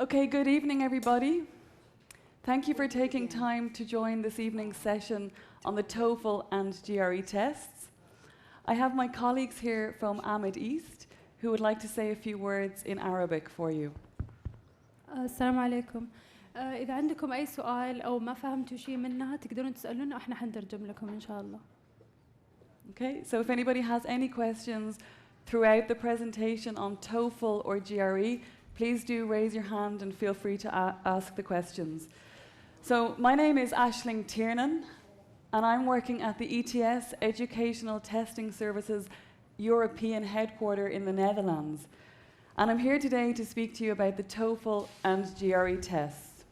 Okay, good evening, everybody. Thank you for taking time to join this evening's session on the Toefl and GRE tests. I have my colleagues here from Ahmed East who would like to say a few words in Arabic for you. السلام عليكم. إذا عندكم أي سؤال أو ما فهمتوا شيء منها تقدرون تسألونا وإحنا حنترجم لكم إن شاء الله. Okay, so if anybody has any questions throughout the presentation on Toefl or GRE, please do raise your hand and feel free to ask the questions. So my name is Áshling Tiernan, and I'm working at the ETS Educational Testing Services European headquarter in the Netherlands. And I'm here today to speak to you about the Toefl and GRE tests.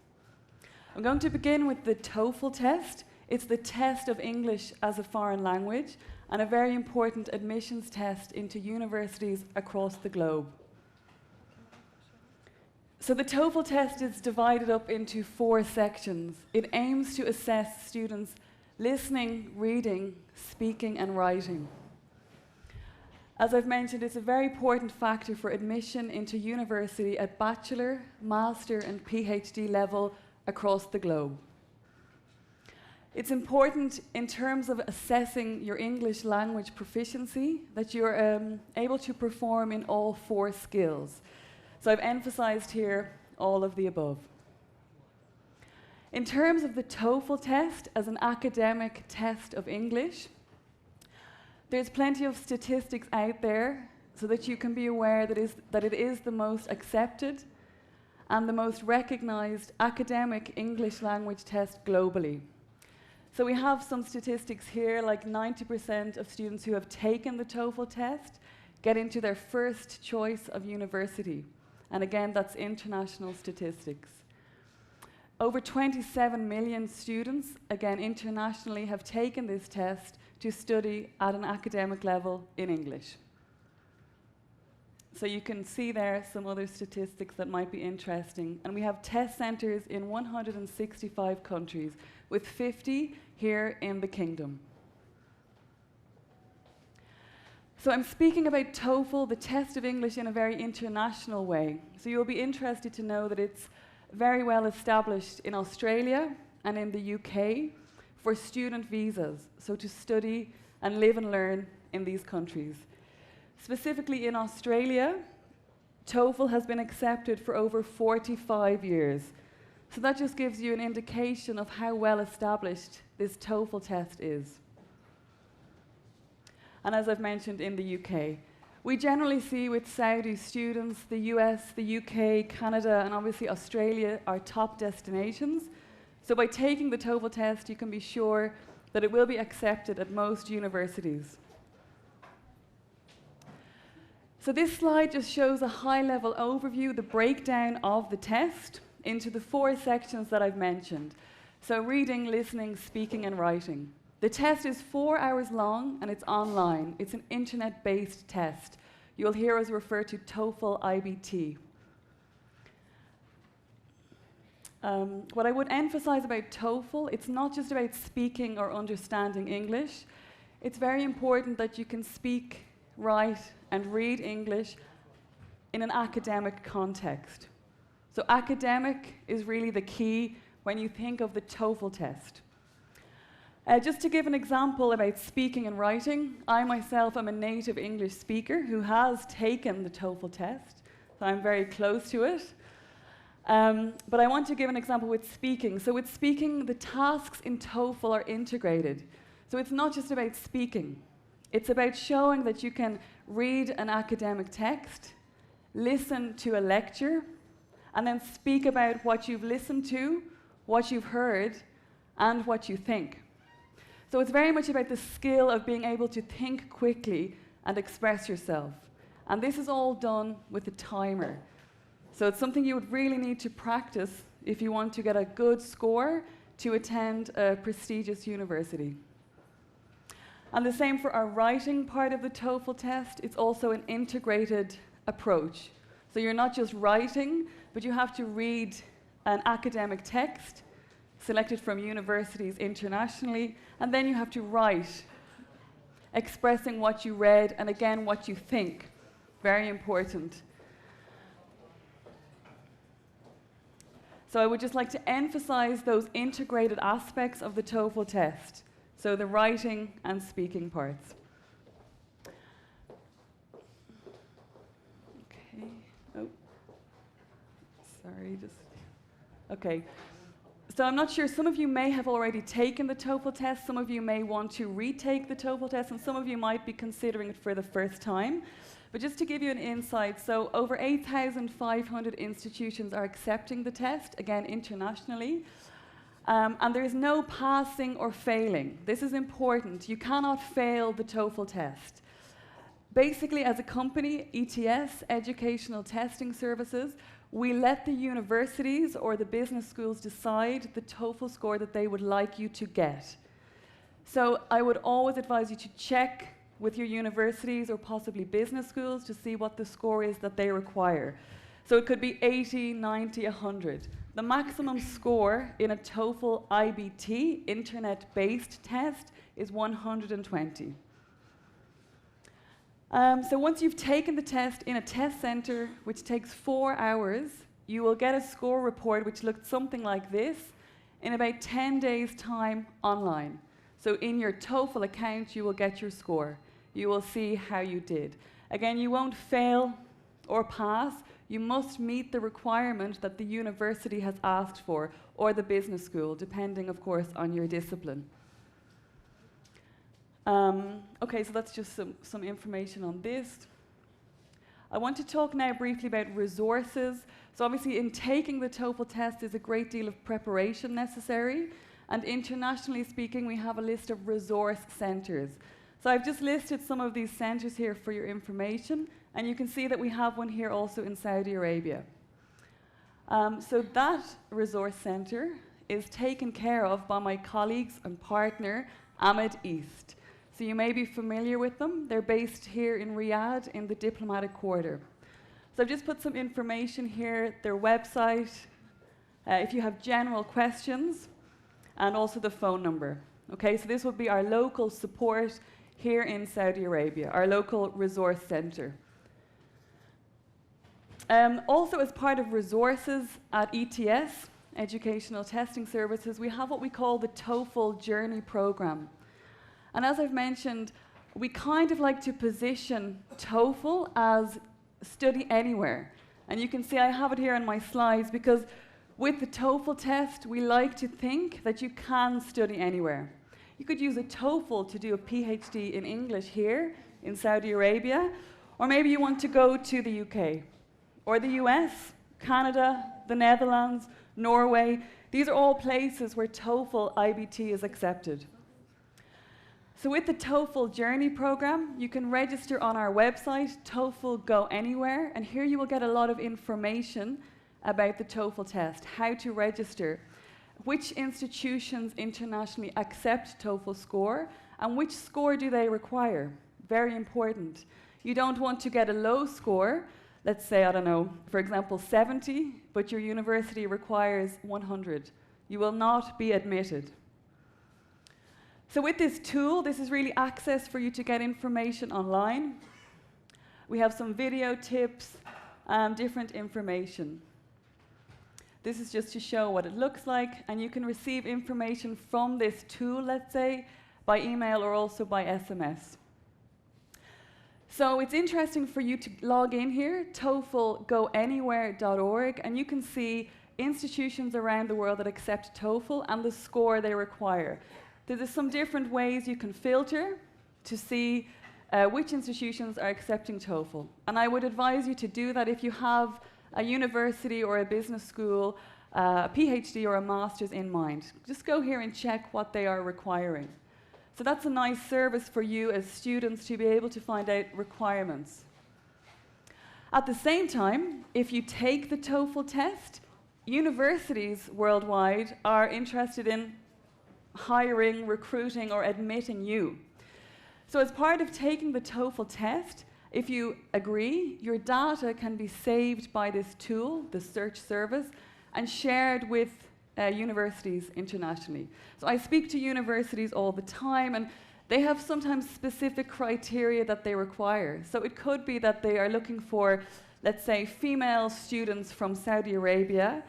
I'm going to begin with the Toefl test. It's the test of English as a foreign language and a very important admissions test into universities across the globe. So the Toefl test is divided up into 4 sections. It aims to assess students' listening, reading, speaking, and writing. As I've mentioned, it's a very important factor for admission into university at bachelor, master, and PhD level across the globe. It's important in terms of assessing your English language proficiency that you're able to perform in all 4 skills. So I've emphasized here all of the above. In terms of the Toefl test as an academic test of English, there's plenty of statistics out there so that you can be aware that it is the most accepted and the most recognized academic English language test globally. So we have some statistics here, like 90% of students who have taken the Toefl test get into their first choice of university. And again, that's international statistics. Over 27 million students, again internationally, have taken this test to study at an academic level in English. So you can see there some other statistics that might be interesting. And we have test centres in 165 countries, with 50 here in the Kingdom. So I'm speaking about Toefl, the test of English, in a very international way. So you'll be interested to know that it's very well established in Australia and in the UK for student visas, so to study and live and learn in these countries. Specifically in Australia, Toefl has been accepted for over 45 years. So that just gives you an indication of how well established this Toefl test is. And as I've mentioned, in the UK. We generally see with Saudi students, the US, the UK, Canada, and obviously Australia are top destinations. So by taking the Toefl test, you can be sure that it will be accepted at most universities. So this slide just shows a high-level overview, the breakdown of the test into the 4 sections that I've mentioned. So reading, listening, speaking, and writing. The test is 4 hours long and it's online. It's an internet-based test. You'll hear us refer to Toefl IBT. What I would emphasize about Toefl, it's not just about speaking or understanding English. It's very important that you can speak, write, and read English in an academic context. So academic is really the key when you think of the Toefl test. Just to give an example about speaking and writing, I myself am a native English speaker who has taken the Toefl test, so I'm very close to it. But I want to give an example with speaking. So with speaking, the tasks in Toefl are integrated. So it's not just about speaking. It's about showing that you can read an academic text, listen to a lecture, and then speak about what you've listened to, what you've heard, and what you think. So it's very much about the skill of being able to think quickly and express yourself. And this is all done with a timer. So it's something you would really need to practice if you want to get a good score to attend a prestigious university. And the same for our writing part of the Toefl test. It's also an integrated approach. So you're not just writing, but you have to read an academic text selected from universities internationally, and then you have to write, expressing what you read and again what you think. Very important. So I would just like to emphasize those integrated aspects of the Toefl test. So the writing and speaking parts. Okay. Oh. Sorry, just. Okay. So I'm not sure, some of you may have already taken the Toefl test, some of you may want to retake the Toefl test, and some of you might be considering it for the first time. But just to give you an insight, so over 8,500 institutions are accepting the test, again internationally, and there is no passing or failing. This is important. You cannot fail the Toefl test. Basically, as a company, ETS, Educational Testing Services, we let the universities or the business schools decide the Toefl score that they would like you to get. So I would always advise you to check with your universities or possibly business schools to see what the score is that they require. So it could be 80, 90, 100. The maximum score in a Toefl IBT, internet-based test, is 120. So once you've taken the test in a test center, which takes 4 hours, you will get a score report which looks something like this in about 10 days' time online. So in your Toefl account, you will get your score. You will see how you did. Again, you won't fail or pass. You must meet the requirement that the university has asked for, or the business school, depending, of course, on your discipline. Okay, so that's just some information on this. I want to talk now briefly about resources. So obviously, in taking the Toefl test, there's a great deal of preparation necessary. And internationally speaking, we have a list of resource centres. So I've just listed some of these centres here for your information, and you can see that we have one here also in Saudi Arabia. So that resource centre is taken care of by my colleagues and partner, Ahmed East. So you may be familiar with them. They're based here in Riyadh in the diplomatic quarter. So I've just put some information here, their website, if you have general questions, and also the phone number. Okay, so this will be our local support here in Saudi Arabia, our local resource centre. Also, as part of resources at ETS, Educational Testing Services, we have what we call the Toefl Journey Programme. And as I've mentioned, we kind of like to position Toefl as study anywhere. And you can see I have it here on my slides because with the Toefl test, we like to think that you can study anywhere. You could use a Toefl to do a PhD in English here in Saudi Arabia, or maybe you want to go to the UK, or the US, Canada, the Netherlands, Norway. These are all places where Toefl IBT is accepted. So with the Toefl Journey Programme, you can register on our website, Toefl Go Anywhere, and here you will get a lot of information about the Toefl test, how to register, which institutions internationally accept Toefl score, and which score do they require. Very important. You don't want to get a low score, let's say, I don't know, for example, 70, but your university requires 100. You will not be admitted. So with this tool, this is really access for you to get information online. We have some video tips, different information. This is just to show what it looks like, and you can receive information from this tool, let's say, by email or also by SMS. So it's interesting for you to log in here, toeflgoanywhere.org, and you can see institutions around the world that accept Toefl and the score they require. There's some different ways you can filter to see which institutions are accepting Toefl. And I would advise you to do that if you have a university or a business school, a PhD or a master's in mind. Just go here and check what they are requiring. So that's a nice service for you as students to be able to find out requirements. At the same time, if you take the Toefl test, universities worldwide are interested in hiring, recruiting, or admitting you. So as part of taking the Toefl test, if you agree, your data can be saved by this tool, the search service, and shared with universities internationally. So I speak to universities all the time, and they have sometimes specific criteria that they require. So it could be that they are looking for, let's say, female students from Saudi Arabia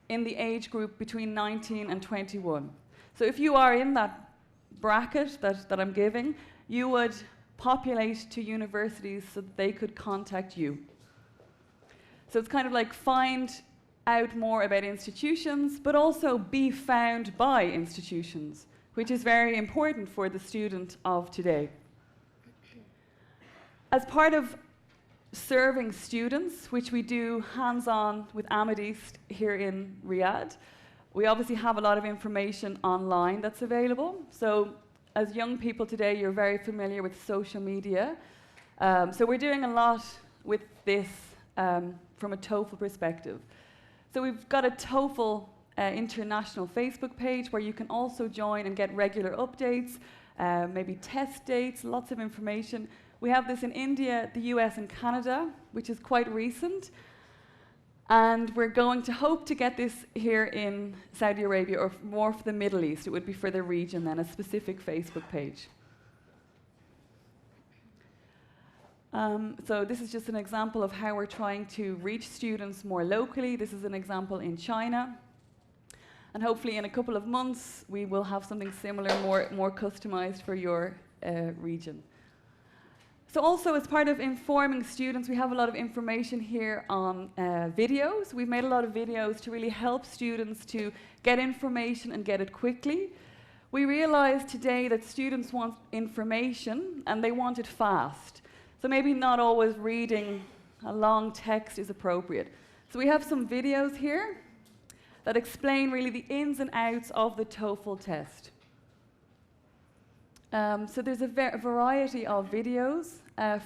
in the age group between 19 and 21. So if you are in that bracket that I'm giving, you would populate to universities so that they could contact you. So it's kind of like find out more about institutions, but also be found by institutions, which is very important for the student of today. As part of serving students, which we do hands-on with Matisse here in Riyadh, we obviously have a lot of information online that's available. So as young people today, you're very familiar with social media. So we're doing a lot with this from a Toefl perspective. So we've got a Toefl international Facebook page where you can also join and get regular updates, maybe test dates, lots of information. We have this in India, the US and Canada, which is quite recent. And we're going to hope to get this here in Saudi Arabia, or more for the Middle East. It would be for the region then, a specific Facebook page. So this is just an example of how we're trying to reach students more locally. This is an example in China. And hopefully in a couple of months, we will have something similar, more customized for your region. So also, as part of informing students, we have a lot of information here on videos. We've made a lot of videos to really help students to get information and get it quickly. We realize today that students want information and they want it fast. So maybe not always reading a long text is appropriate. So we have some videos here that explain really the ins and outs of the Toefl test. So there's a variety of videos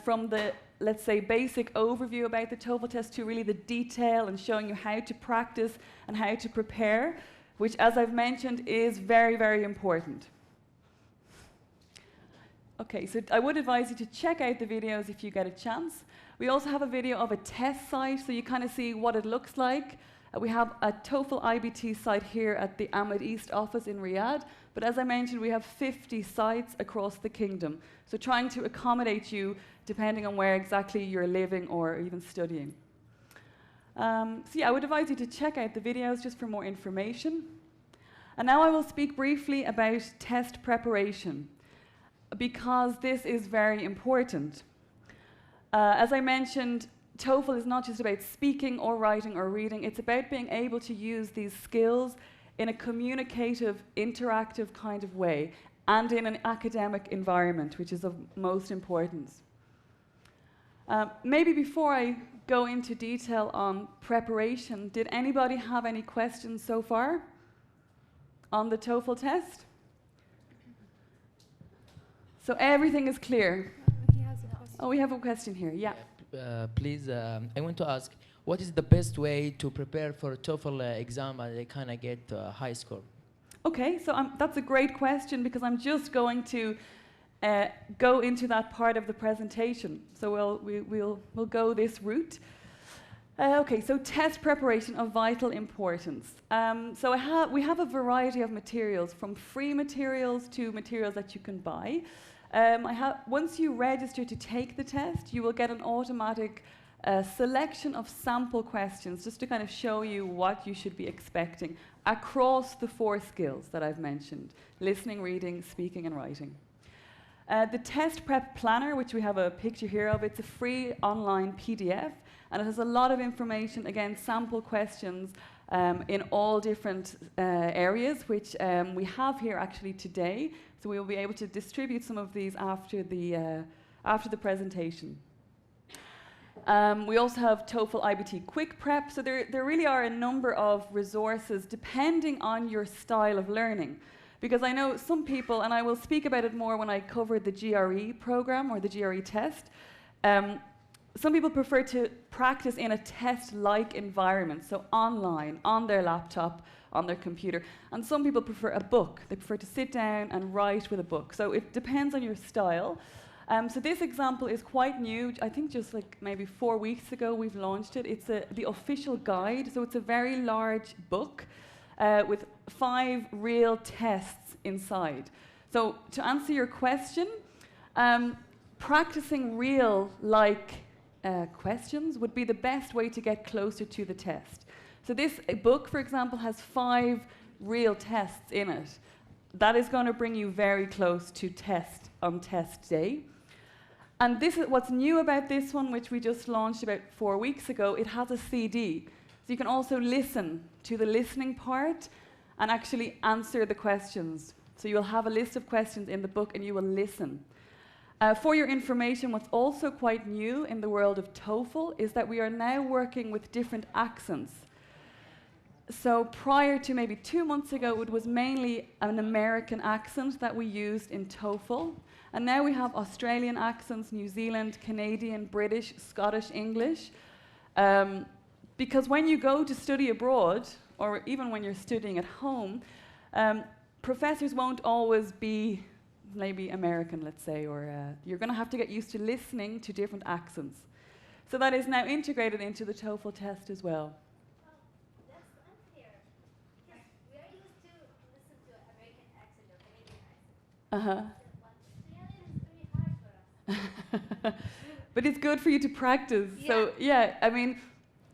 from the, let's say, basic overview about the Toefl test to really the detail and showing you how to practice and how to prepare, which, as I've mentioned, is very, very important. Okay, so I would advise you to check out the videos if you get a chance. We also have a video of a test site, so you kind of see what it looks like. We have a Toefl IBT site here at the Ahmed East office in Riyadh, but as I mentioned, we have 50 sites across the kingdom, so trying to accommodate you depending on where exactly you're living or even studying. So yeah, I would advise you to check out the videos just for more information. And now I will speak briefly about test preparation, because this is very important. As I mentioned, Toefl is not just about speaking or writing or reading, it's about being able to use these skills in a communicative, interactive kind of way and in an academic environment, which is of most importance. Maybe before I go into detail on preparation, did anybody have any questions so far on the Toefl test? So everything is clear. He has a question. Oh, we have a question here, yeah. Please, I want to ask, what is the best way to prepare for a Toefl exam and kind of get a high score? Okay, so that's a great question, because I'm just going to go into that part of the presentation. So we'll go this route. Okay, so test preparation of vital importance. So we have a variety of materials, from free materials to materials that you can buy. Once you register to take the test, you will get an automatic selection of sample questions just to kind of show you what you should be expecting across the 4 skills that I've mentioned: listening, reading, speaking, and writing. The test prep planner, which we have a picture here of, it's a free online PDF, and it has a lot of information, again, sample questions in all different areas, which we have here actually today. So we will be able to distribute some of these after the presentation. We also have Toefl IBT Quick Prep. So there really are a number of resources depending on your style of learning. Because I know some people, and I will speak about it more when I cover the GRE program or the GRE test, some people prefer to practice in a test-like environment, so online, on their laptop, on their computer. And some people prefer a book. They prefer to sit down and write with a book. So it depends on your style. So this example is quite new. I think just like maybe 4 weeks ago we've launched it. It's the official guide. So it's a very large book with 5 real tests inside. So to answer your question, practicing real-like questions would be the best way to get closer to the test. So this book, for example, has 5 real tests in it. That is going to bring you very close to test on test day. And this is what's new about this one, which we just launched about 4 weeks ago. It has a CD. So you can also listen to the listening part and actually answer the questions. So you'll have a list of questions in the book and you will listen. For your information, what's also quite new in the world of Toefl is that we are now working with different accents. So prior to maybe 2 months ago, it was mainly an American accent that we used in Toefl. And now we have Australian accents, New Zealand, Canadian, British, Scottish, English. Because when you go to study abroad, or even when you're studying at home, professors won't always be maybe American, let's say, or you're going to have to get used to listening to different accents. So that is now integrated into the Toefl test as well. That's unclear, because we are used to listen to American accent or Canadian accent. But Australian is very hard for us. But it's good for you to practice. Yeah. So yeah, I mean,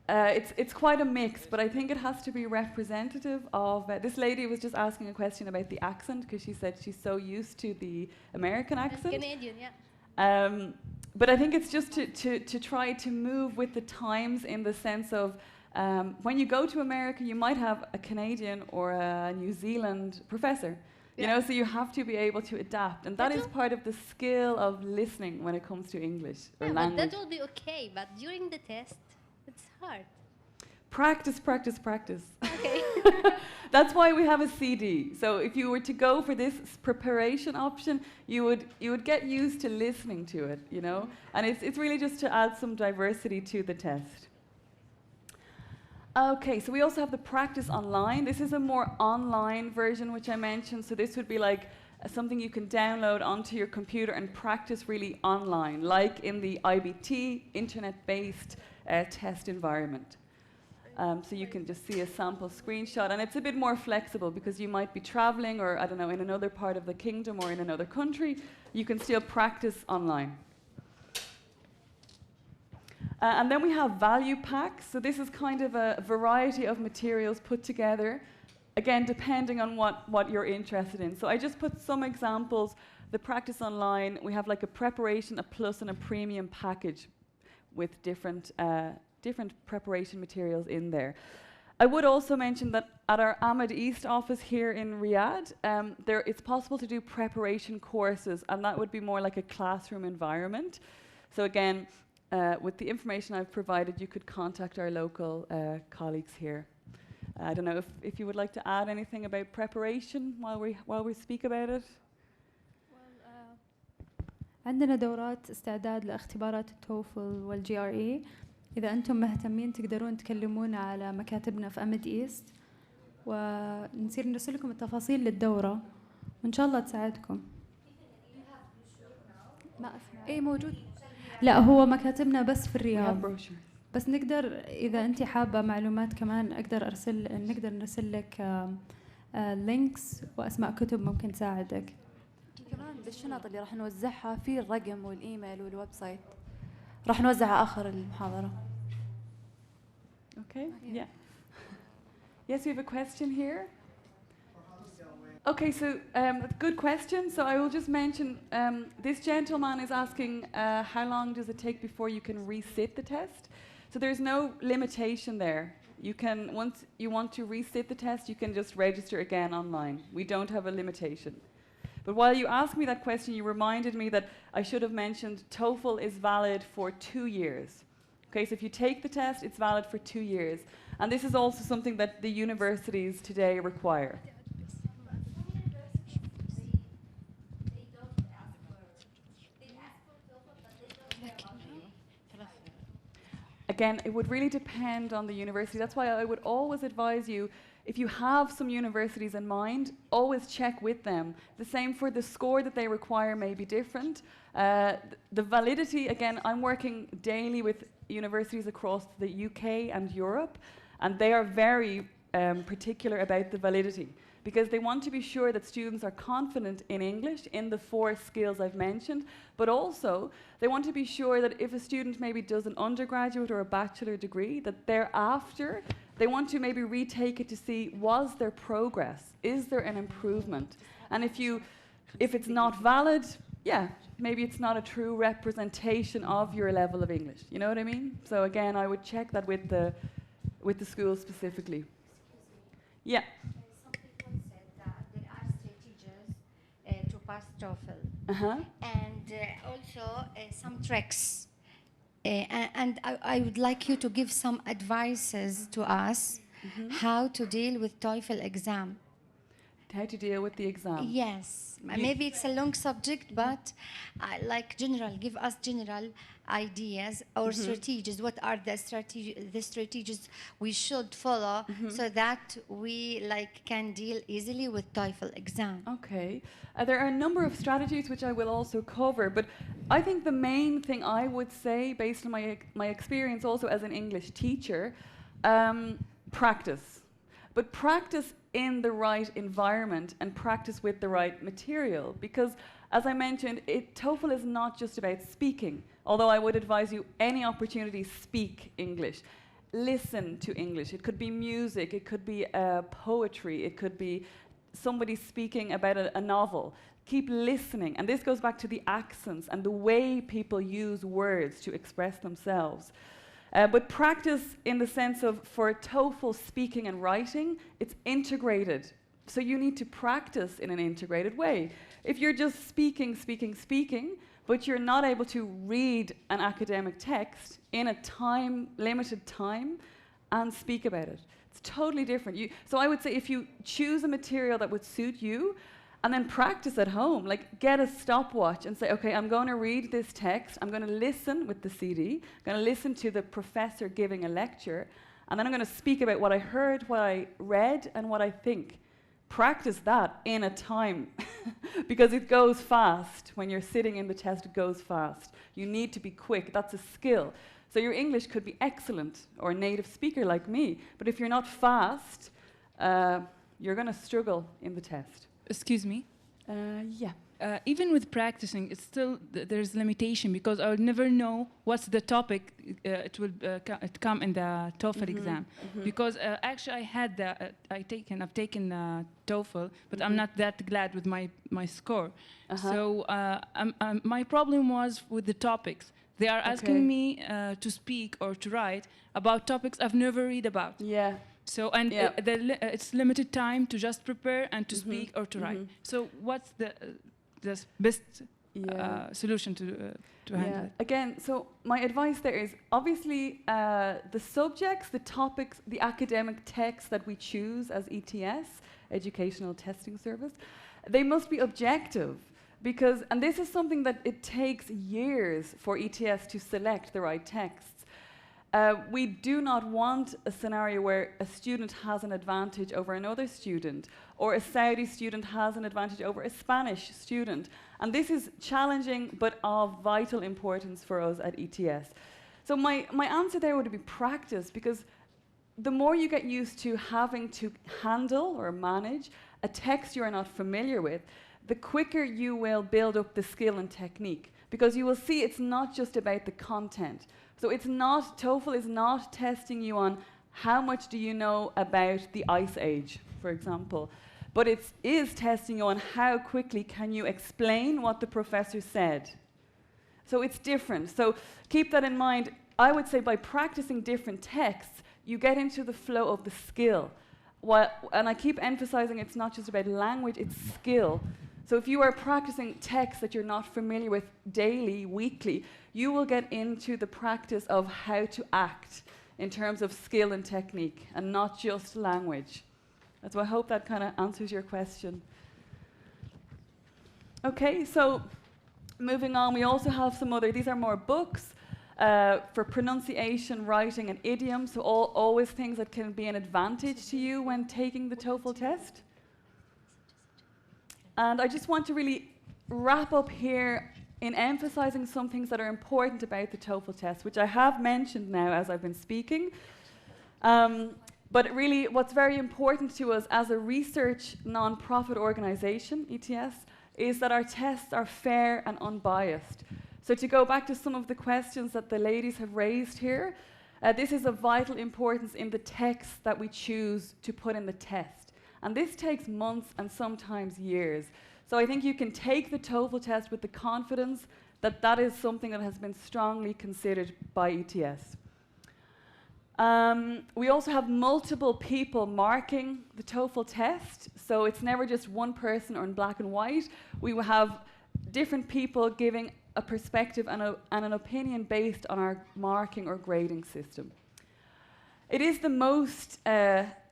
it's quite a mix, but I think it has to be representative of. This lady was just asking a question about the accent because she said she's so used to the American accent. Canadian, yeah. But I think it's just to try to move with the times in the sense of when you go to America, you might have a Canadian or a New Zealand professor. You know, so you have to be able to adapt, and that is part of the skill of listening when it comes to English or language. But that will be okay, but during the test, it's hard. Practice, practice, practice. Okay. That's why we have a CD. So if you were to go for this preparation option, you would get used to listening to it, you know? And it's really just to add some diversity to the test. Okay, so we also have the practice online. This is a more online version, which I mentioned. So this would be like something you can download onto your computer and practice really online, like in the IBT, internet-based test environment. So you can just see a sample screenshot, and it's a bit more flexible because you might be traveling or, I don't know, in another part of the kingdom or in another country. You can still practice online. And then we have value packs. So this is kind of a variety of materials put together, again, depending on what you're interested in. So I just put some examples. The practice online, we have like a preparation, a plus, and a premium package with different preparation materials in there. I would also mention that at our Ahmed East office here in Riyadh, it's possible to do preparation courses, and that would be more like a classroom environment. So again, with the information I've provided, you could contact our local colleagues here. I don't know if you would like to add anything about preparation while we speak about it. عندنا دورات استعداد لاختبارات التوفل والجي ار اي. إذا أنتم مهتمين تقدرون تكلمونا على مكاتبنا في أمد إيست ونصير نرسل لكم التفاصيل للدورة وإن شاء الله تساعدكم. ما أسمع. إيه موجود. لا هو مكاتبنا بس في الرياض. بس نقدر إذا أنت حابة معلومات كمان نقدر نرسل لك لينكس وأسماء كتب ممكن تساعدك. كمان بالشنط اللي راح نوزعها في الرقم والإيميل والويب سايت. راح نوزعها آخر المحاضرة. Okay. Yeah. Yes, we have a question here. Okay, so good question. So I will just mention this gentleman is asking how long does it take before you can resit the test? So there's no limitation there. You can, once you want to resit the test, you can just register again online. We don't have a limitation. But while you asked me that question, you reminded me that I should have mentioned TOEFL is valid for 2 years. Okay, so if you take the test, it's valid for 2 years. And this is also something that the universities today require. Again, it would really depend on the university. That's why I would always advise you, if you have some universities in mind, always check with them. The same for the score that they require may be different. The validity, again, I'm working daily with universities across the UK and Europe, and they are very particular about the validity, because they want to be sure that students are confident in English, in the 4 skills I've mentioned, but also they want to be sure that if a student maybe does an undergraduate or a bachelor degree, that thereafter They want to maybe retake it to see, was there progress? Is there an improvement? And if it's not valid, yeah, maybe it's not a true representation of your level of English. You know what I mean? So again, I would check that with the school specifically. Yeah. Some people said that there are strategies to pass Toefl, and also some tricks. And I would like you to give some advices to us how to deal with Toefl exam. How to deal with the exam? Yes, maybe it's a long subject, but like give us general ideas or strategies. What are the strategies we should follow so that we can deal easily with Toefl exam? Okay, there are a number of strategies which I will also cover, but I think the main thing I would say, based on my experience also as an English teacher, practice. But practice in the right environment and practice with the right material. Because, as I mentioned, TOEFL is not just about speaking. Although I would advise you, any opportunity, speak English. Listen to English. It could be music, it could be poetry, it could be somebody speaking about a novel. Keep listening. And this goes back to the accents and the way people use words to express themselves. But practice in the sense of, for TOEFL speaking and writing, it's integrated. So you need to practice in an integrated way. If you're just speaking, but you're not able to read an academic text in a limited time and speak about it, it's totally different. So I would say if you choose a material that would suit you, and then practice at home, get a stopwatch and say, okay, I'm going to read this text, I'm going to listen with the CD, I'm going to listen to the professor giving a lecture, and then I'm going to speak about what I heard, what I read, and what I think. Practice that in a time, because it goes fast. When you're sitting in the test, it goes fast. You need to be quick, that's a skill. So your English could be excellent, or a native speaker like me, but if you're not fast, you're going to struggle in the test. Excuse me? Yeah. Even with practicing, it's still there's limitation, because I would never know what's the topic it will come in the TOEFL exam. Because actually I've taken TOEFL, but I'm not that glad with my score. So my problem was with the topics. They are asking me to speak or to write about topics I've never read about. Yeah. So, and it's limited time to just prepare and to speak or to write. So what's the best solution to handle it? Again, so my advice there is, obviously, the subjects, the topics, the academic texts that we choose as ETS, Educational Testing Service, they must be objective. Because, and this is something that it takes years for ETS to select the right texts. We do not want a scenario where a student has an advantage over another student, or a Saudi student has an advantage over a Spanish student. And this is challenging, but of vital importance for us at ETS. So my answer there would be practice, because the more you get used to having to handle or manage a text you are not familiar with, the quicker you will build up the skill and technique. Because you will see it's not just about the content. So it's not, TOEFL is not testing you on how much do you know about the Ice Age, for example. But it is testing you on how quickly can you explain what the professor said. So it's different. So keep that in mind. I would say by practicing different texts, you get into the flow of the skill. And I keep emphasizing it's not just about language, it's skill. So if you are practicing texts that you're not familiar with daily, weekly, you will get into the practice of how to act in terms of skill and technique, and not just language. So I hope that kind of answers your question. Okay, so moving on, we also have some other, these are more books for pronunciation, writing, and idiom, so always things that can be an advantage to you when taking the TOEFL test. And I just want to really wrap up here in emphasizing some things that are important about the TOEFL test, which I have mentioned now as I've been speaking. But really, what's very important to us as a research non-profit organization, ETS, is that our tests are fair and unbiased. So to go back to some of the questions that the ladies have raised here, This is of vital importance in the text that we choose to put in the test. And this takes months and sometimes years. So I think you can take the Toefl test with the confidence that that is something that has been strongly considered by ETS. We also have multiple people marking the Toefl test, so it's never just one person or in black and white. We will have different people giving a perspective and an opinion based on our marking or grading system. It is the most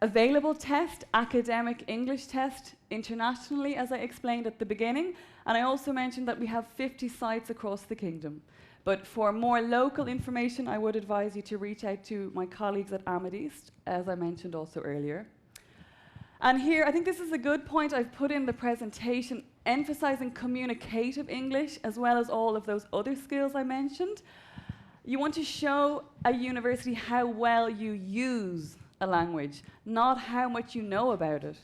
available test, academic English test internationally, as I explained at the beginning. And I also mentioned that we have 50 sites across the kingdom. But for more local information, I would advise you to reach out to my colleagues at Matisse, as I mentioned also earlier. And here, I think this is a good point I've put in the presentation, emphasizing communicative English as well as all of those other skills I mentioned. You want to show a university how well you use a language, not how much you know about it.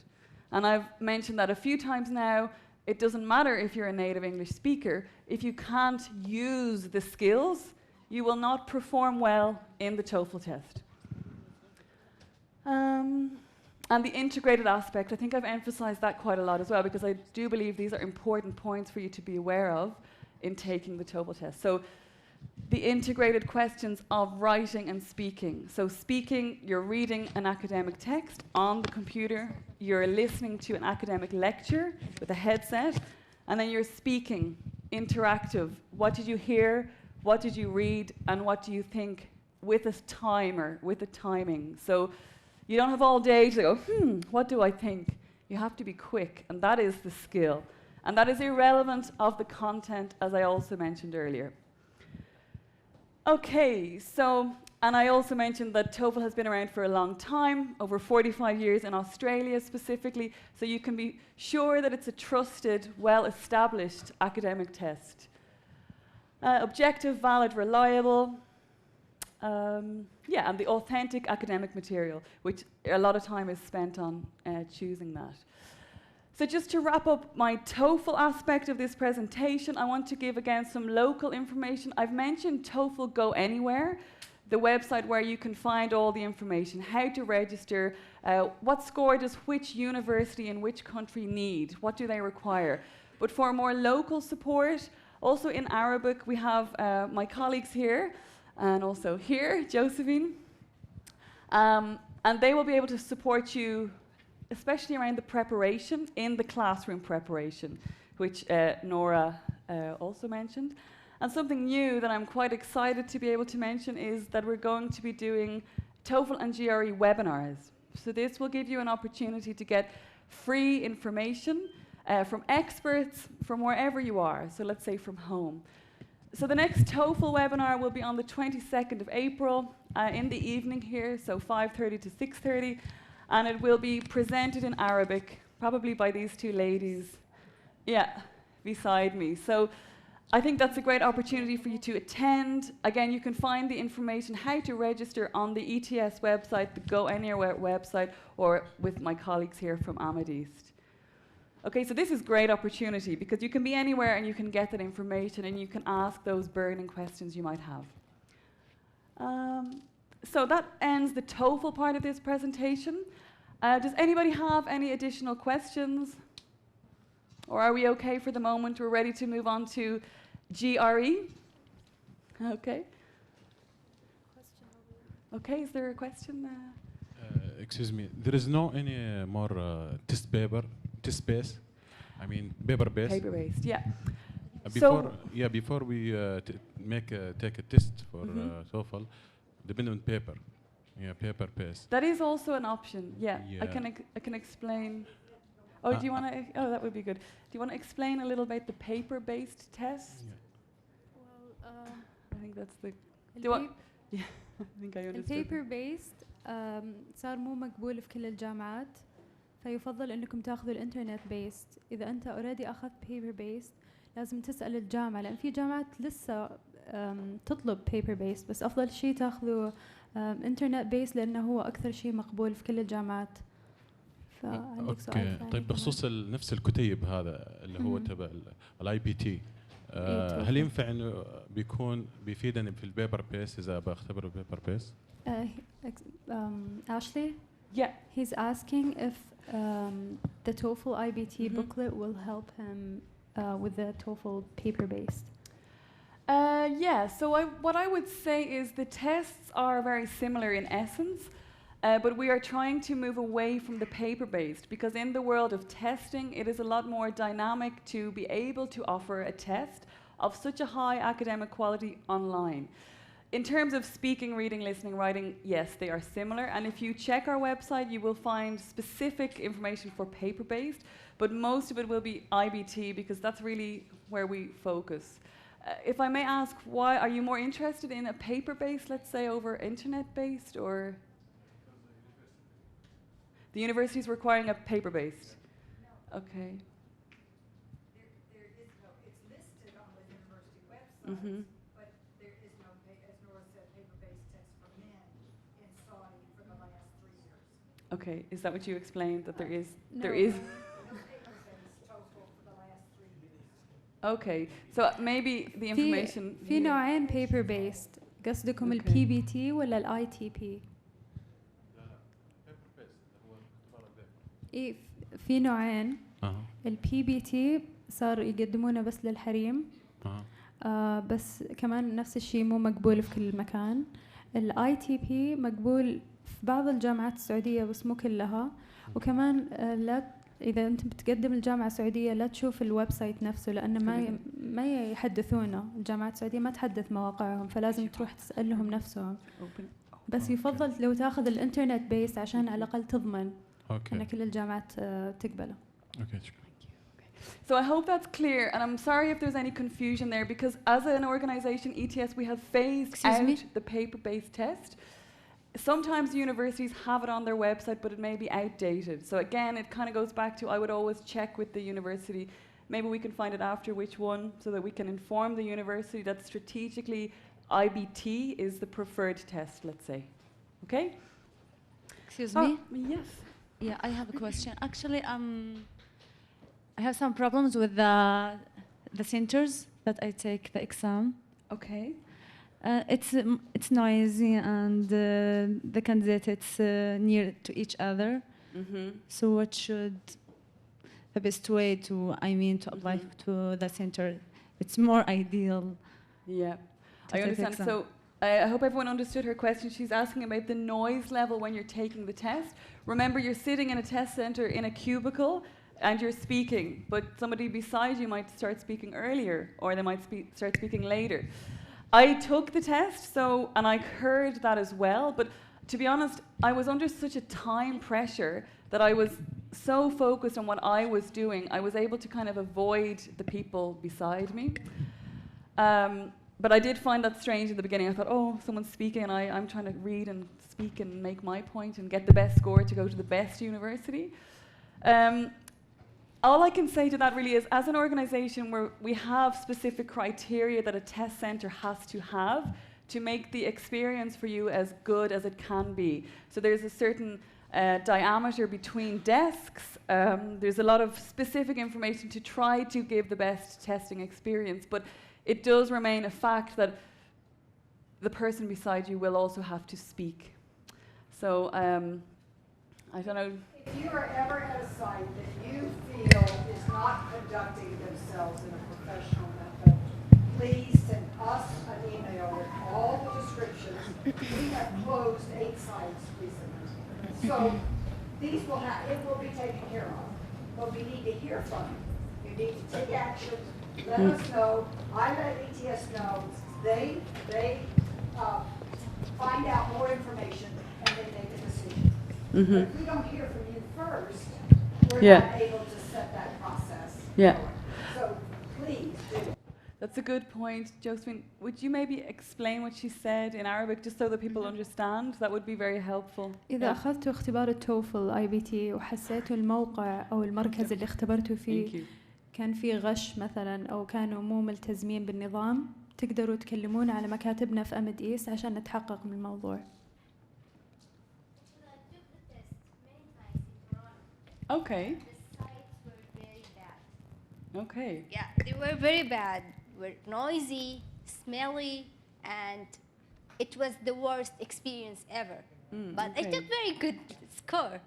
And I've mentioned that a few times now. It doesn't matter if you're a native English speaker. If you can't use the skills, you will not perform well in the Toefl test. And the integrated aspect, I think I've emphasized that quite a lot as well, because I do believe these are important points for you to be aware of in taking the Toefl test. So the integrated questions of writing and speaking. So speaking, you're reading an academic text on the computer, you're listening to an academic lecture with a headset, and then you're speaking, interactive. What did you hear? What did you read? And what do you think, with a timer, with a timing. So you don't have all day to go, what do I think? You have to be quick, and that is the skill. And that is irrelevant of the content, as I also mentioned earlier. Okay, so, and I also mentioned that Toefl has been around for a long time, over 45 years in Australia specifically, so you can be sure that it's a trusted, well-established academic test. Objective, valid, reliable, yeah, and the authentic academic material, which a lot of time is spent on choosing that. So just to wrap up my Toefl aspect of this presentation, I want to give again some local information. I've mentioned Toefl Go Anywhere, the website where you can find all the information, how to register, what score does which university in which country need, what do they require. But for more local support, also in Arabic, we have my colleagues here, and also here, Josephine, and they will be able to support you, especially around the preparation, in the classroom preparation, which Nora also mentioned. And something new that I'm quite excited to be able to mention is that we're going to be doing Toefl and Gre webinars. So this will give you an opportunity to get free information from experts from wherever you are, so let's say from home. So the next Toefl webinar will be on the 22nd of April in the evening here, so 5:30 to 6:30. And it will be presented in Arabic, probably by these two ladies, beside me. So I think that's a great opportunity for you to attend. Again, you can find the information how to register on the ETS website, the Go Anywhere website, or with my colleagues here from Matisse. Okay, so this is great opportunity because you can be anywhere and you can get that information and you can ask those burning questions you might have. So that ends the Toefl part of this presentation. Does anybody have any additional questions? Or are we okay for the moment? We're ready to move on to GRE. Okay. Okay, is there a question? Excuse me, there is no any more test based? I mean, paper based? Paper based, yeah. Before we take a test for Toefl, depending on paper. Yeah, paper based. That is also an option. Yeah. I can explain. Oh, do you want to? Oh, that would be good. Do you want to explain a little about the paper-based test? Yeah. Well, I think that's the. Do you want? Yeah, I think I understood. البيبر بيست صار مو مقبول في كل الجامعات، فيفضل انكم تاخذوا الانترنت بيست. اذا انت اوريدي اخذت بيبر بيست لازم تسال الجامعه، لان في جامعات لسه تطلب بيبر بيست، بس افضل شيء تاخذوا انترنت بيست لانه هو اكثر شيء مقبول في كل الجامعات. اوكي، طيب بخصوص نفس الكتيب هذا اللي هو تبع الاي بي تي، هل ينفع انه بيكون بيفيدني في البيبر بيس اذا بختبر البيبر بيس؟ Ashley? Yeah. He's asking if the TOEFL IBT booklet will help him with the TOEFL paper-based. Yeah, so what I would say is the tests are very similar in essence, but we are trying to move away from the paper-based, because in the world of testing, it is a lot more dynamic to be able to offer a test of such a high academic quality online. In terms of speaking, reading, listening, writing, yes, they are similar. And if you check our website, you will find specific information for paper-based, but most of it will be IBT, because that's really where we focus. If I may ask, why are you more interested in a paper-based, let's say, over internet-based, or? The university is requiring a paper-based. No. Okay. There is no, it's listed on the university website, but there is no, as Nora said, paper-based test for men in Saudi for the last 3 years. Okay, is that what you explained, that there is? No. There is. Okay, so maybe the information. في نوعين paper based. قصدكم ال PBT ولا ال ITP؟ إيه في نوعين. ال PBT صار يقدمونه بس للحريم. بس كمان نفس الشيء مو مقبول في كل مكان. ال ITP مقبول في بعض الجامعات السعودية بس مو كلها. وكمان لا إذا أنت بتقدم الجامعة السعودية لا تشوف الويب سايت نفسه، لأن ما يحدثونه، الجامعات السعودية ما تحدث مواقعهم، فلازم تروح تسألهم نفسهم. بس يفضل لو تاخذ الإنترنت بيس عشان على الأقل تضمن أن كل الجامعات تقبله. So I hope that's clear, and I'm sorry if there's any confusion there, because as an organization, ETS, we have phased out the paper-based test. Sometimes universities have it on their website, but it may be outdated. So again, it kind of goes back to, I would always check with the university. Maybe we can find it after which one, so that we can inform the university that strategically IBT is the preferred test, let's say. Okay? Excuse me? Yes. Yeah, I have a question. Actually, I have some problems with the centers that I take the exam. Okay. It's noisy, and the candidate it's near to each other. So what should the best way to apply to the center? It's more ideal. Yeah, I understand. So I hope everyone understood her question. She's asking about the noise level when you're taking the test. Remember, you're sitting in a test center in a cubicle and you're speaking, but somebody beside you might start speaking earlier, or they might start speaking later. I took the test, and I heard that as well, but to be honest, I was under such a time pressure that I was so focused on what I was doing, I was able to kind of avoid the people beside me. But I did find that strange in the beginning. I thought, oh, someone's speaking, and I'm trying to read and speak and make my point and get the best score to go to the best university. All I can say to that really is, as an organization where we have specific criteria that a test center has to make the experience for you as good as it can be. So there's a certain diameter between desks. There's a lot of specific information to try to give the best testing experience, but it does remain a fact that the person beside you will also have to speak. So I don't know. If you are ever at a site that you feel is not conducting themselves in a professional method, please send us an email with all the descriptions. We have closed 8 sites recently. So these it will be taken care of. But we need to hear from you. You need to take action. Let us know. I let ETS know. They find out more information and then make a decision. But if we don't hear from you first, we're not able to set that process going. So please do it. That's a good point, Josephine. Would you maybe explain what she said in Arabic, just so that people understand? That would be very helpful. إذا أخذتوا اختبار التوفل IBT وحسيتوا الموقع أو المركز اللي اختبرتوا فيه كان فيه غش مثلا أو كانوا مو ملتزمين بالنظام، تقدروا تكلمونا على مكاتبنا في أمد إيست عشان نتحقق من الموضوع. Okay. The sites were very bad. Okay. Yeah, they were very bad. Were noisy, smelly, and it was the worst experience ever. But I okay. took very good score.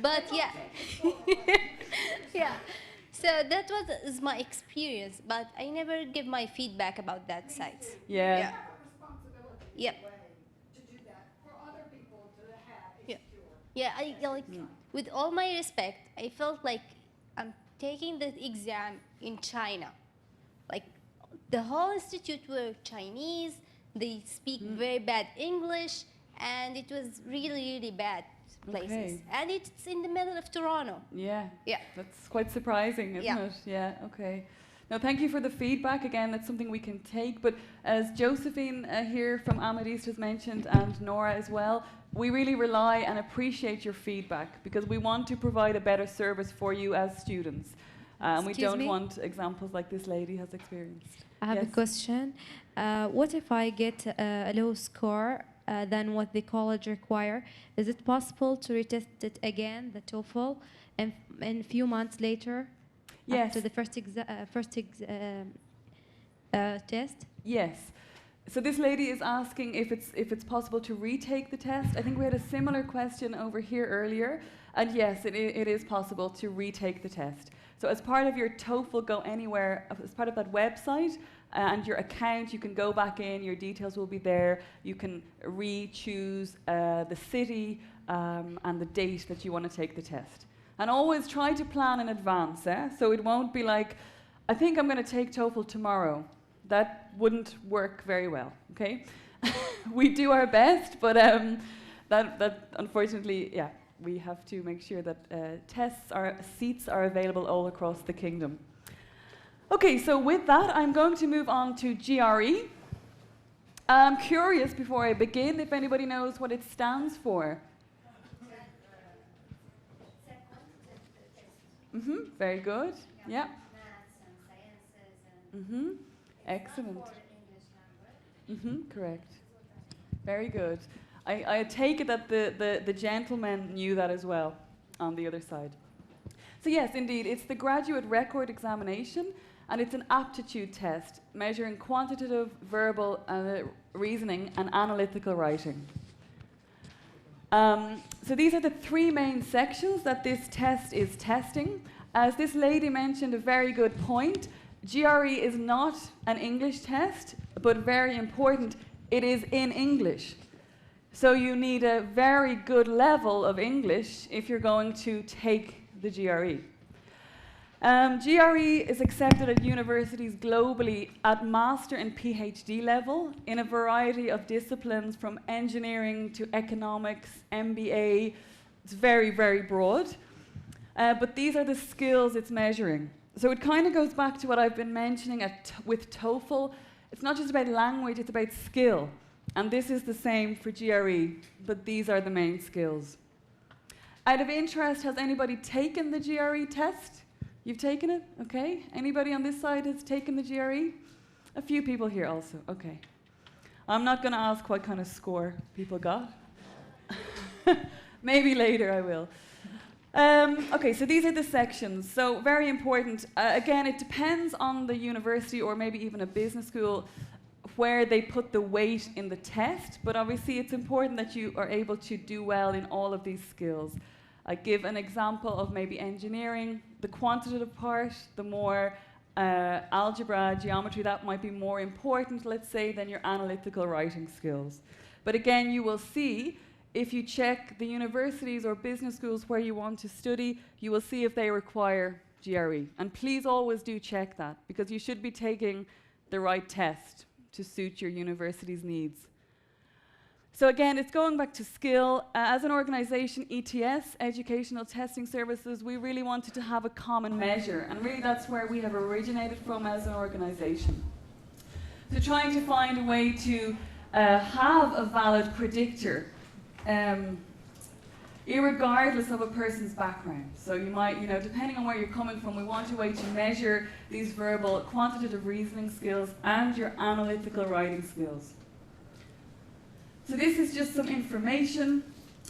But yeah, yeah. So that was my experience, but I never give my feedback about that site. Yeah. Yep. To do that for other people to have a Yeah. secure. Yeah, I like, with all my respect, I felt like I'm taking the exam in China. Like, the whole institute were Chinese, they speak very bad English, and it was really, really bad places. Okay. And it's in the middle of Toronto. Yeah. Yeah. That's quite surprising, isn't Yeah. it? Yeah, okay. No, thank you for the feedback. Again, that's something we can take. But as Josephine here from Amethyst has mentioned, and Nora as well, we really rely and appreciate your feedback because we want to provide a better service for you as students. And we Excuse don't me? want examples like this lady has experienced. I have Yes. a question. What if I get a low score than what the college require? Is it possible to retest it again, the TOEFL, and a few months later? Yes. After the test? Yes. So this lady is asking if it's possible to retake the test. I think we had a similar question over here earlier. And yes, it is possible to retake the test. So as part of your Toefl Go Anywhere, as part of that website and your account, you can go back in, your details will be there. You can re-choose the city and the date that you want to take the test. And always try to plan in advance, so it won't be like, I think I'm going to take Toefl tomorrow. That wouldn't work very well, okay? We do our best, but that unfortunately, yeah, we have to make sure that seats are available all across the kingdom. Okay, so with that, I'm going to move on to GRE. I'm curious, before I begin, if anybody knows what it stands for. Very good. Yeah. Excellent. Correct. Very good. I take it that the gentleman knew that as well on the other side. So yes, indeed, it's the graduate record examination, and it's an aptitude test measuring quantitative, verbal reasoning and analytical writing. So these are the three main sections that this test is testing. As this lady mentioned, a very good point. GRE is not an English test, but very important, it is in English. So you need a very good level of English if you're going to take the GRE. GRE is accepted at universities globally at master and PhD level in a variety of disciplines from engineering to economics, MBA. It's very, very broad. But these are the skills it's measuring. So it kind of goes back to what I've been mentioning with TOEFL. It's not just about language, it's about skill. And this is the same for GRE, but these are the main skills. Out of interest, has anybody taken the GRE test? You've taken it? Okay. Anybody on this side has taken the GRE? A few people here also. Okay. I'm not going to ask what kind of score people got. Maybe later I will. Okay, so these are the sections. So very important. Again, it depends on the university or maybe even a business school where they put the weight in the test, but obviously it's important that you are able to do well in all of these skills. I give an example of maybe engineering, the quantitative part, the more algebra, geometry, that might be more important, let's say, than your analytical writing skills. But again, you will see, if you check the universities or business schools where you want to study, you will see if they require GRE. And please always do check that, because you should be taking the right test to suit your university's needs. So again, it's going back to skill. As an organization, ETS, Educational Testing Services, we really wanted to have a common measure, and really that's where we have originated from as an organization. So trying to find a way to have a valid predictor, irregardless of a person's background. So you might, depending on where you're coming from, we want a way to measure these verbal, quantitative reasoning skills and your analytical writing skills. So this is just some information.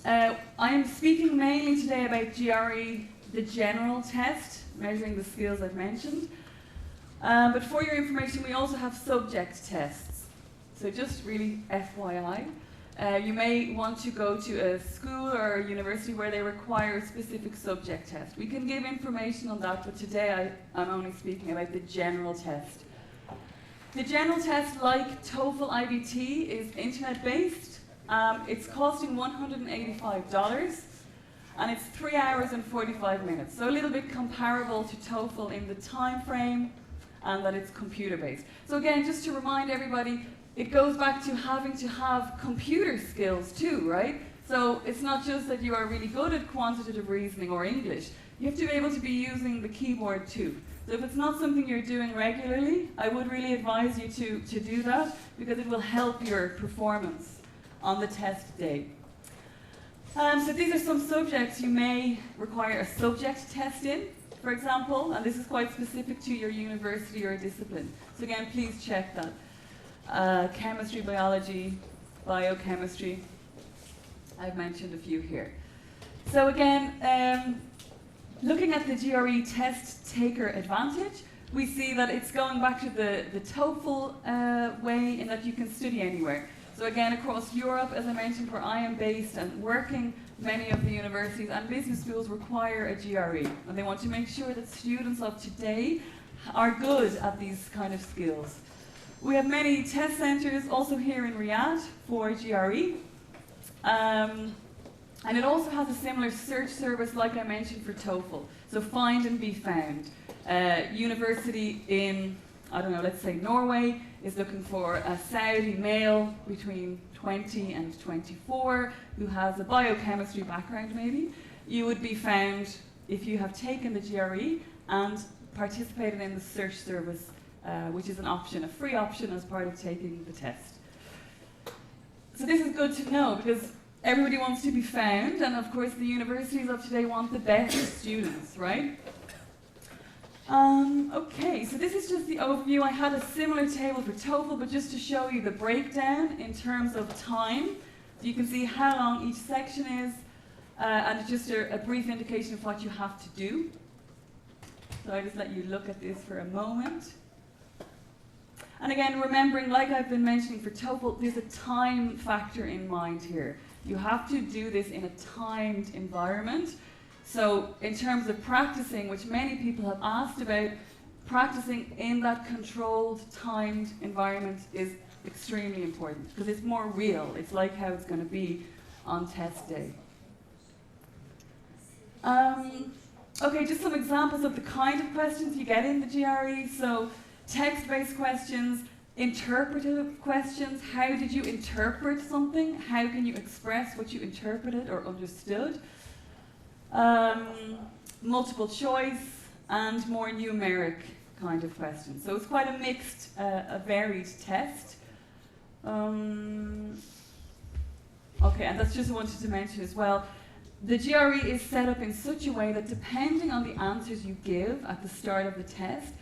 I am speaking mainly today about GRE, the general test, measuring the skills I've mentioned. But for your information, we also have subject tests. So just really FYI. You may want to go to a school or a university where they require a specific subject test. We can give information on that, but today I'm only speaking about the general test. The general test, like TOEFL IBT, is internet-based. It's costing $185, and it's 3 hours and 45 minutes. So a little bit comparable to TOEFL in the time frame, and that it's computer-based. So again, just to remind everybody, it goes back to having to have computer skills too, right? So it's not just that you are really good at quantitative reasoning or English. You have to be able to be using the keyboard too. So if it's not something you're doing regularly, I would really advise you to do that, because it will help your performance on the test day. So these are some subjects you may require a subject test in, for example, and this is quite specific to your university or discipline. So again, please check that. Chemistry, biology, biochemistry. I've mentioned a few here. So again, looking at the GRE test taker advantage, we see that it's going back to the TOEFL way in that you can study anywhere. So again, across Europe, as I mentioned, where I am based and working, many of the universities and business schools require a GRE, and they want to make sure that students of today are good at these kind of skills. We have many test centres also here in Riyadh for GRE. And it also has a similar search service like I mentioned for TOEFL. So find and be found. University in, I don't know, let's say Norway is looking for a Saudi male between 20 and 24 who has a biochemistry background maybe. You would be found if you have taken the GRE and participated in the search service, which is an option, a free option as part of taking the test. So this is good to know because everybody wants to be found, and of course the universities of today want the best students, right? Okay, so this is just the overview. I had a similar table for TOEFL, but just to show you the breakdown in terms of time. So you can see how long each section is, and it's just a brief indication of what you have to do. So I just let you look at this for a moment. And again, remembering, like I've been mentioning for TOEFL, there's a time factor in mind here. You have to do this in a timed environment. So in terms of practicing, which many people have asked about, practicing in that controlled, timed environment is extremely important because it's more real. It's like how it's going to be on test day. Okay, just some examples of the kind of questions you get in the GRE. So text-based questions, interpretive questions. How did you interpret something? How can you express what you interpreted or understood? Multiple choice and more numeric kind of questions. So it's quite a mixed, a varied test. Okay, and that's just what I wanted to mention as well. The GRE is set up in such a way that depending on the answers you give at the start of the test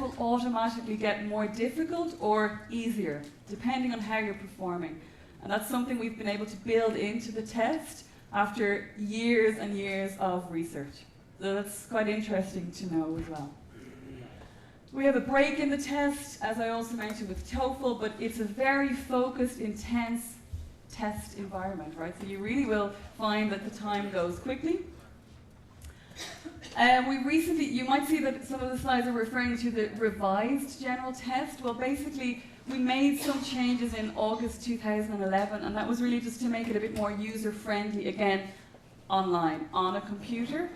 will automatically get more difficult or easier, depending on how you're performing. And that's something we've been able to build into the test after years and years of research. So that's quite interesting to know as well. We have a break in the test, as I also mentioned with TOEFL, but it's a very focused, intense test environment, right? So you really will find that the time goes quickly. We recently, you might see that some of the slides are referring to the revised general test. Well, basically, we made some changes in August 2011, and that was really just to make it a bit more user-friendly, again, online, on a computer.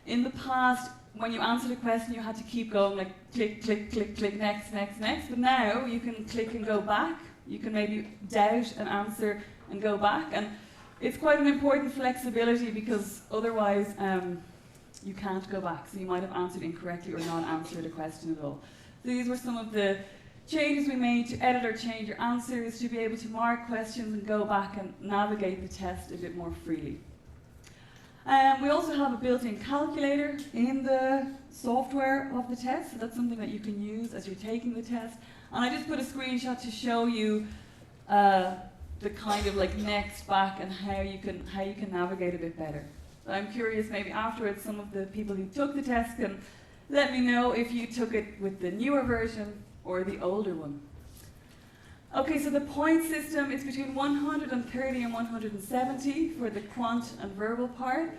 In the past, when you answered a question, you had to keep going, like click, click, click, click, next, next, next. But now, you can click and go back. You can maybe doubt an answer and go back. And it's quite an important flexibility because otherwise, you can't go back. So you might have answered incorrectly or not answered a question at all. So these were some of the changes we made to edit or change your answers, to be able to mark questions and go back and navigate the test a bit more freely. We also have a built-in calculator in the software of the test, so that's something that you can use as you're taking the test. And I just put a screenshot to show you the kind of like next, back, and how you can navigate a bit better. So I'm curious, maybe afterwards, some of the people who took the test can let me know if you took it with the newer version or the older one. Okay, so the point system is between 130 and 170 for the quant and verbal part.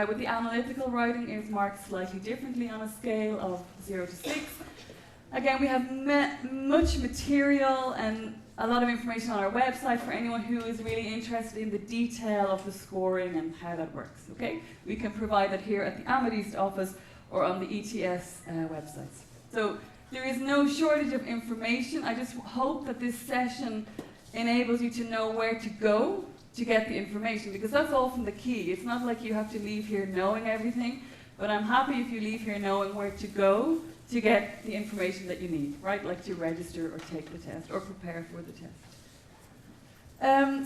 With the analytical writing is marked slightly differently on a scale of 0 to 6. Again, we have much material and a lot of information on our website for anyone who is really interested in the detail of the scoring and how that works. Okay, we can provide that here at the Amethyst office or on the ETS websites. So there is no shortage of information. I just hope that this session enables you to know where to go to get the information, because that's often the key. It's not like you have to leave here knowing everything, but I'm happy if you leave here knowing where to go to get the information that you need, right? Like to register or take the test or prepare for the test.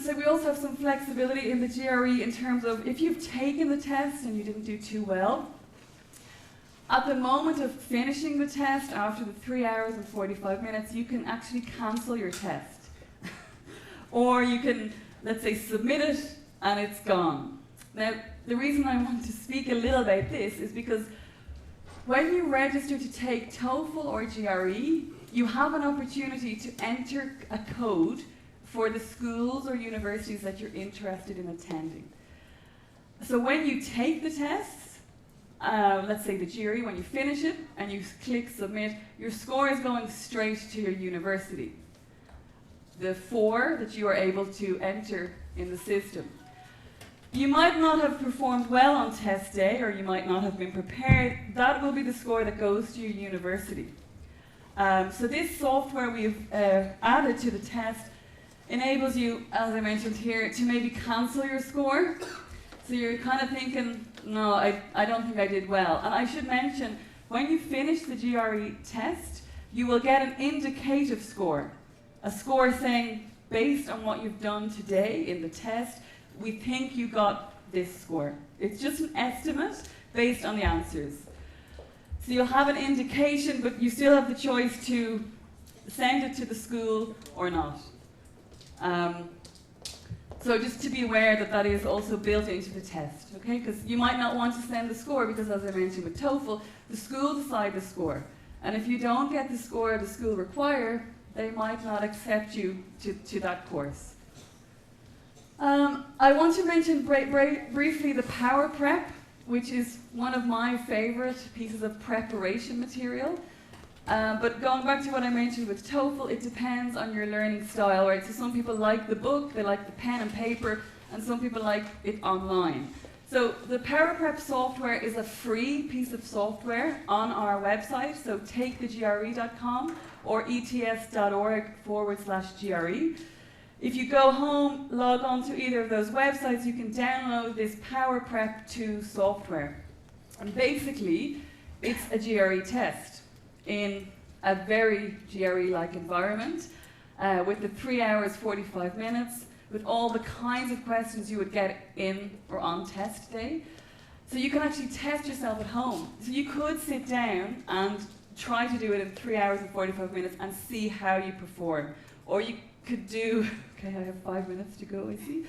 So we also have some flexibility in the GRE in terms of if you've taken the test and you didn't do too well, at the moment of finishing the test, after the 3 hours and 45 minutes, you can actually cancel your test. Or you can, let's say, submit it and it's gone. Now, the reason I want to speak a little about this is because when you register to take Toefl or GRE, you have an opportunity to enter a code for the schools or universities that you're interested in attending. So when you take the tests, let's say the GRE, when you finish it and you click submit, your score is going straight to your university. The 4 that you are able to enter in the system. You might not have performed well on test day, or you might not have been prepared. That will be the score that goes to your university. So this software we've added to the test enables you, as I mentioned here, to maybe cancel your score. So you're kind of thinking, no, I don't think I did well. And I should mention, when you finish the GRE test, you will get an indicative score. A score saying, based on what you've done today in the test, we think you got this score. It's just an estimate based on the answers. So you'll have an indication, but you still have the choice to send it to the school or not. So just to be aware that that is also built into the test, okay? Because you might not want to send the score because, as I mentioned with Toefl, the school decide the score. And if you don't get the score the school require, they might not accept you to that course. I want to mention briefly the Power Prep, which is one of my favorite pieces of preparation material. But going back to what I mentioned with Toefl, it depends on your learning style, right? So some people like the book, they like the pen and paper, and some people like it online. So the Power Prep software is a free piece of software on our website, so takethegre.com or ets.org/GRE. If you go home, log on to either of those websites, you can download this Power Prep 2 software. And basically, it's a GRE test in a very GRE-like environment with the 3 hours, 45 minutes, with all the kinds of questions you would get in or on test day. So you can actually test yourself at home. So you could sit down and try to do it in 3 hours and 45 minutes and see how you perform. Or you could do, okay, I have 5 minutes to go, I see.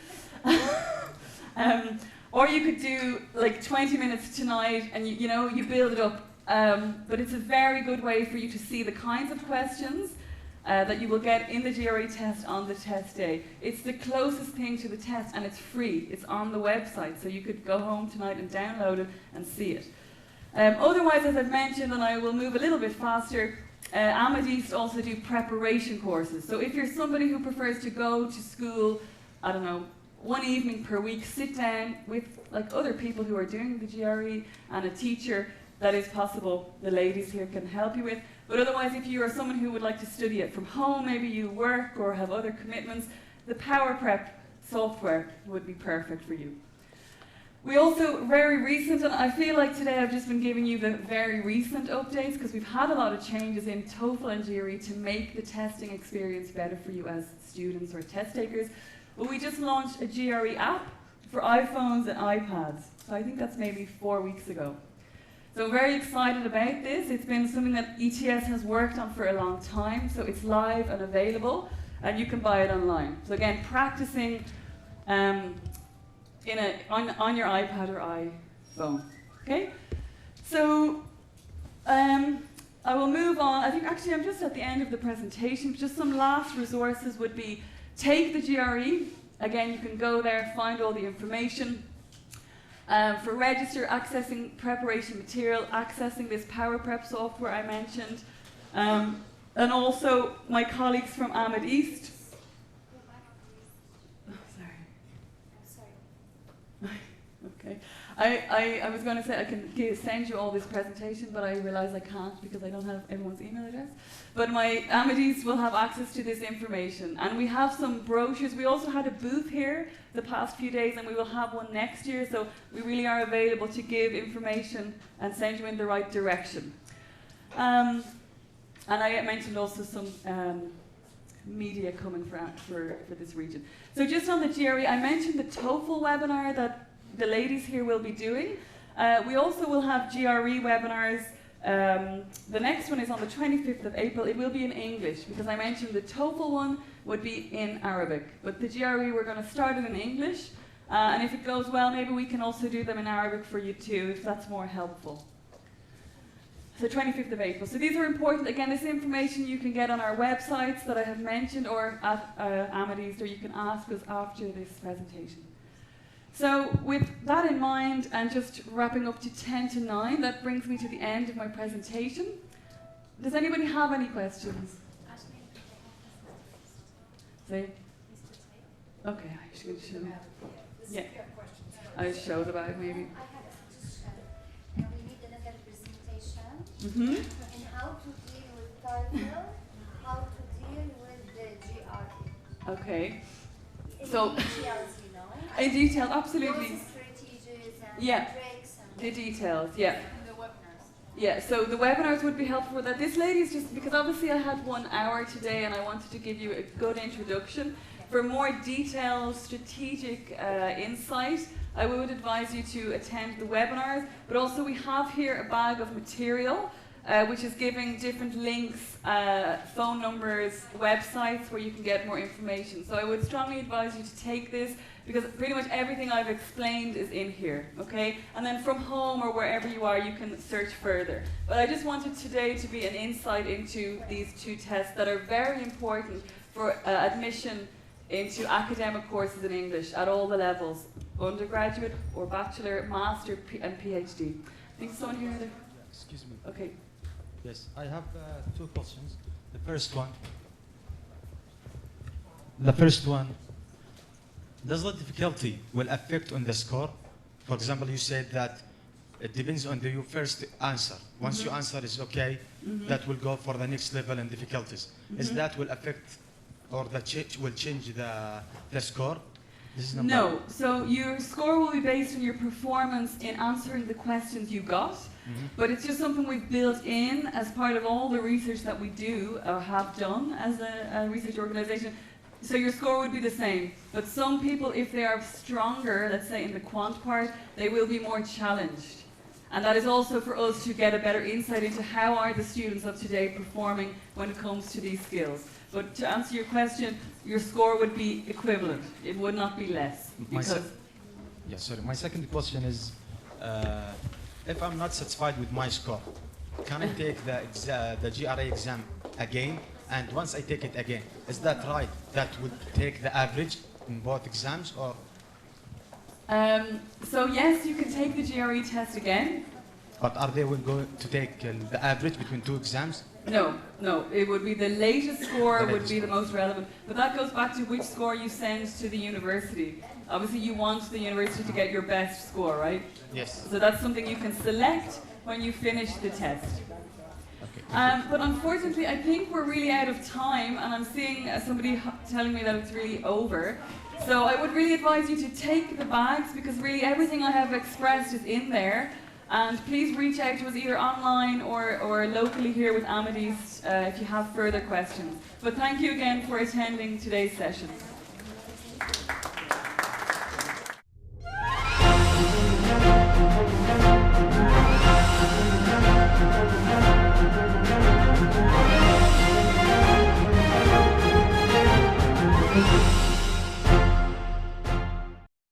Or you could do like 20 minutes tonight and you know, you build it up. But it's a very good way for you to see the kinds of questions that you will get in the GRE test on the test day. It's the closest thing to the test and it's free. It's on the website, so you could go home tonight and download it and see it. Otherwise, as I've mentioned, and I will move a little bit faster, Matisse also do preparation courses. So if you're somebody who prefers to go to school, I don't know, 1 evening per week, sit down with like other people who are doing the GRE and a teacher, that is possible. The ladies here can help you with. But otherwise, if you are someone who would like to study it from home, maybe you work or have other commitments, the Power Prep software would be perfect for you. We also, very recent, and I feel like today I've just been giving you the very recent updates because we've had a lot of changes in Toefl and GRE to make the testing experience better for you as students or test takers. But we just launched a GRE app for iPhones and iPads. So I think that's maybe 4 weeks ago. So I'm very excited about this. It's been something that ETS has worked on for a long time, so it's live and available, and you can buy it online. So again, practicing on your iPad or iPhone. Okay? So I I will move on. I think actually I'm just at the end of the presentation. Just some last resources would be take the GRE. Again, you can go there, find all the information. For register, accessing preparation material, accessing this PowerPrep software I mentioned. And also my colleagues from Ahmed East. Oh, sorry. Okay. I was going to say I can send you all this presentation, but I realize I can't because I don't have everyone's email address. But my Ahmed East will have access to this information. And we have some brochures. We also had a booth here the past few days, and we will have one next year. So we really are available to give information and send you in the right direction. And I mentioned also some media coming for this region. So just on the GRE, I mentioned the Toefl webinar that the ladies here will be doing. We also will have GRE webinars. The next one is on the 25th of April. It will be in English because I mentioned the Toefl one would be in Arabic. But the GRE, we're going to start it in English. And if it goes well, maybe we can also do them in Arabic for you too, if that's more helpful. So 25th of April. So these are important. Again, this information you can get on our websites that I have mentioned or at Ahmed East, or you can ask us after this presentation. So with that in mind, and just wrapping up to 10 to 9, that brings me to the end of my presentation. Does anybody have any questions? Say? Okay, I should show. Yeah. I'll show the bag maybe. I have a question. We need another presentation. Mm-hmm. And how to deal with Toefl, how to deal with the GRE. Okay. In So, details, you know. in detail, absolutely. Those strategies and Yeah. tricks and The details, yeah. and the webinars. Yeah, so the webinars would be helpful for that. This lady is just, because obviously I had 1 hour today and I wanted to give you a good introduction. For more detailed, strategic insight, I would advise you to attend the webinars, but also we have here a bag of material which is giving different links, phone numbers, websites where you can get more information. So I would strongly advise you to take this because pretty much everything I've explained is in here, okay? And then from home or wherever you are, you can search further. But I just wanted today to be an insight into these 2 tests that are very important for admission into academic courses in English at all the levels, undergraduate or bachelor, master, and PhD. I think someone here. Excuse me. Okay. Yes, I have 2 questions. The first one, does the difficulty will affect on the score? For example, you said that it depends on your first answer. Once your answer is okay, that will go for the next level and difficulties. Is that will affect or will change the score? This is number No, so your score will be based on your performance in answering the questions you got, but it's just something we've built in as part of all the research that we do or have done as a research organization. So your score would be the same, but some people, if they are stronger, let's say in the quant part, they will be more challenged. And that is also for us to get a better insight into how are the students of today performing when it comes to these skills. But to answer your question, your score would be equivalent. It would not be less. My second question is, if I'm not satisfied with my score, can I take the GRE exam again? And once I take it again, is that right? That would take the average in both exams, or? So yes, you can take the GRE test again. But are they will go to take the average between 2 exams? No, it would be the latest score would be the most relevant. But that goes back to which score you send to the university. Obviously you want the university to get your best score, right? Yes. So that's something you can select when you finish the test. Okay. But unfortunately, I think we're really out of time, and I'm seeing somebody telling me that it's really over. So I would really advise you to take the bags, because really everything I have expressed is in there. And please reach out to us either online or locally here with Ahmed East if you have further questions. But thank you again for attending today's session.